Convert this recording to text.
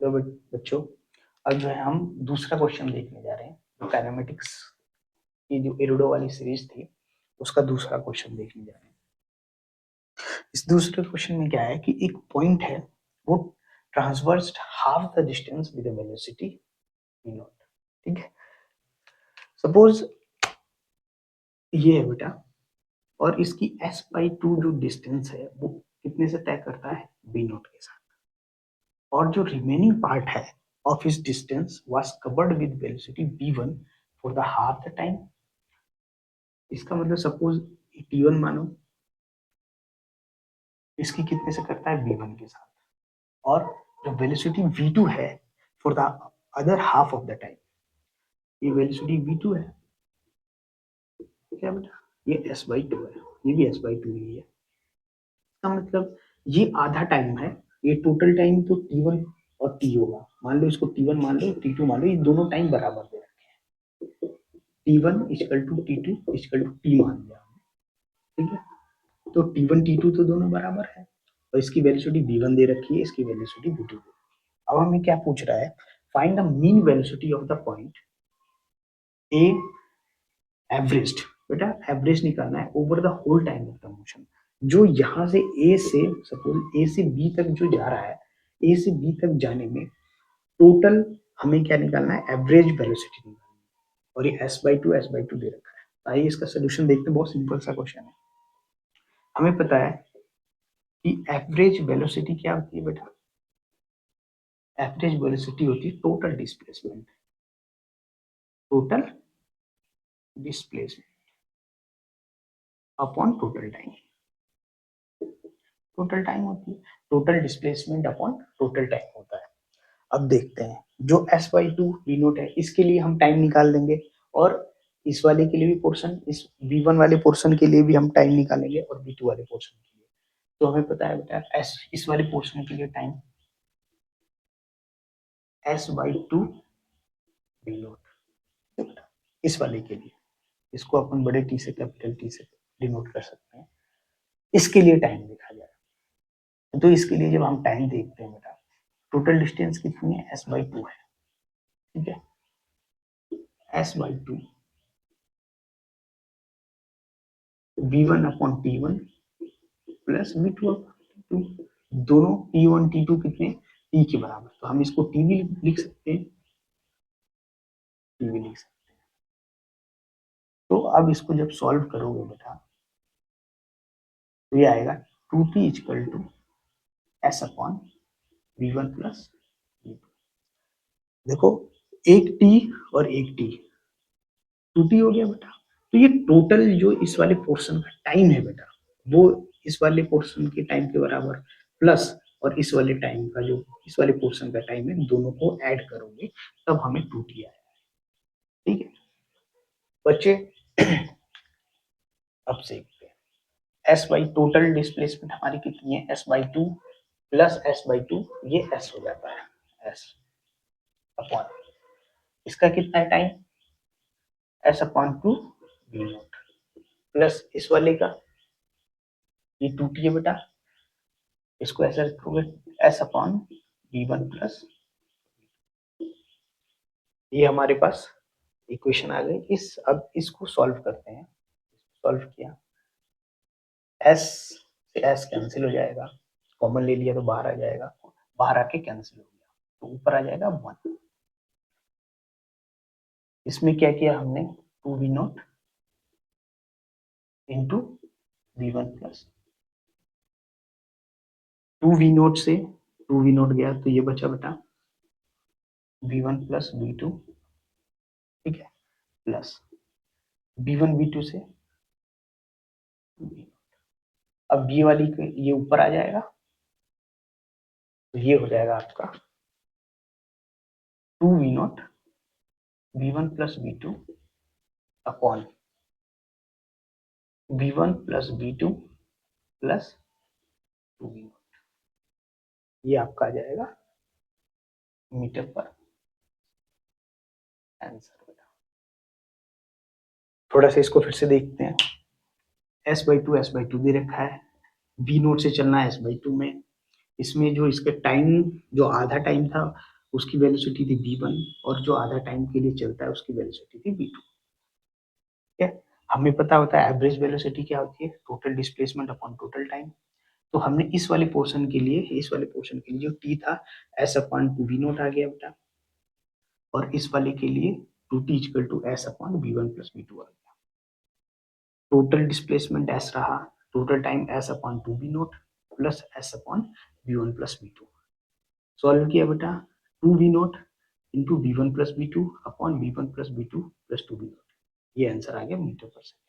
तो बच्चों अब जो है हम दूसरा क्वेश्चन देखने जा रहे हैं। तो काइनेमेटिक्स की जो एरोडो वाली सीरीज थी उसका दूसरा क्वेश्चन देखने जा रहे हैं। इस दूसरे क्वेश्चन में क्या है कि एक पॉइंट है, वो transversed half the distance with velocity v naught. ठीक है, सपोज ये है बेटा, और इसकी s/2 जो डिस्टेंस है वो कितने से तय करता है, v नॉट के साथ, और जो रिमेनिंग पार्ट है of his distance was covered with velocity v1 for the half the time. इसका मतलब सपोज t1 मानो, इसकी कितने से करता है, v1 के साथ, और जो वेलोसिटी v2 है for the other half of the time, ये वेलोसिटी v2 है, क्या बेटा, ये s/2 है, ये भी s/2 ही है। इसका मतलब ये आधा टाइम है, ये टोटल टाइम तो t1 और t होगा, मान लो इसको t1 मान लो, t2 मान लो, ये दोनों टाइम बराबर दे रखे हैं, t1 equal to t2 equal to t मान लिया हमने। ठीक है, तो t1 t2 तो दोनों बराबर है, और इसकी वेलोसिटी v1 दे रखी है, इसकी वेलोसिटी v2 दे रखी है। अब हमें क्या पूछ रहा है, find the mean velocity of the point A averaged. बेटा एवरेज निकालना है over the whole time of the motion, जो यहाँ से ए से, सपोज ए से बी तक जो जा रहा है, ए से बी तक जाने में टोटल हमें क्या निकालना है, एवरेज वेलोसिटी निकालना है, और ये s/2 दे रखा है। तो आइए इसका सोल्यूशन देखते हैं, बहुत सिंपल सा क्वेश्चन है। हमें पता है कि एवरेज वेलोसिटी क्या होती है बेटा, एवरेज वेलोसिटी होती है total displacement, total displacement upon total time, total time होती है, total displacement upon total time होता है। अब देखते हैं, जो s/2 v नोट है इसके लिए हम टाइम निकाल देंगे, और इस वाले के लिए भी पोर्शन, इस v1 वाले पोर्शन के लिए भी हम टाइम निकालेंगे, और v2 वाले पोर्शन के लिए। तो हमें पता है बेटा s इस वाले पोर्शन के लिए टाइम s/2 v नोट, इस वाले के लिए, इसको अपन बड़े टी से कैपिटल टी से डिनोट कर सकते हैं, इसके लिए टाइम देखा जाए। तो इसके लिए जब हम टाइम देखते हैं बेटा, टोटल डिस्टेंस कितनी है, s/2 है। ठीक है, s/2 v1 upon t1 plus v2 upon t2, दोनों t1 t2 कितने, t के बराबर, तो हम इसको t भी लिख सकते हैं, t भी लिख सकते हैं। तो अब इसको जब सॉल्व करोगे बेटा, तो ये आएगा 2t equal to s upon v1 plus v2। देखो एक t और एक t, 2t हो गया बेटा, तो ये टोटल जो इस वाले पोर्शन का टाइम है बेटा, वो इस वाले पोर्शन के टाइम के बराबर, प्लस और इस वाले टाइम का जो इस वाले पोर्शन का टाइम है, दोनों को ऐड करोगे तब हमें 2t आएगा। ठीक है बच्चे, अब देखते हैं s/, टोटल डिस्प्लेसमेंट हमारी कितनी है, s/2 प्लस s/2, ये s हो जाता है, s अपॉन इसका कितना है time, s/2 v not, plus इस वाले का, ये 2t है बेटा, इसको ऐसे रखोगे s अपॉन v1 प्लस, ये हमारे पास इक्वेशन आ गई। इस अब इसको सॉल्व करते हैं, सॉल्व किया, s से s कैंसिल हो जाएगा, कॉमन ले लिया तो बाहर आ जाएगा, बाहर आके कैंसिल हो गया, तो ऊपर आ जाएगा 1। इसमें क्या किया हमने, 2v not into v1 plus, 2v not से 2v नॉट गया तो ये बचा बेटा v1 प्लस v2। ठीक है, प्लस v1 v2 से v, अब ये वाली ये ऊपर आ जाएगा, तो ये हो जाएगा आपका 2v not v1 plus v2 upon v1 plus v2 plus 2v not, ये आपका आ जाएगा मीटर पर आंसर बेटा। थोड़ा सा इसको फिर से देखते हैं, s/2 दे रखा है, v नोट से चलना है s/2 में, इसमें जो इसका टाइम, जो आधा टाइम था उसकी वेलोसिटी थी v1, और जो आधा टाइम के लिए चलता है उसकी वेलोसिटी थी v2। ठीक है, हमें पता होता है एवरेज वेलोसिटी क्या होती है, total displacement upon total time. तो हमने इस वाले पोर्शन के लिए, जो t था s अपॉन 2v0 आ गया बेटा, और इस वाले के लिए 2t equal to s upon v1 plus v2 आ गया। टोटल डिस्प्लेसमेंट s रहा, total time s upon 2v0 plus s upon v1 plus v2। Solve किया बेटा, 2v0 into v1 plus v2 upon v1 plus v2 plus 2v0, ये answer आ गया metre पर second.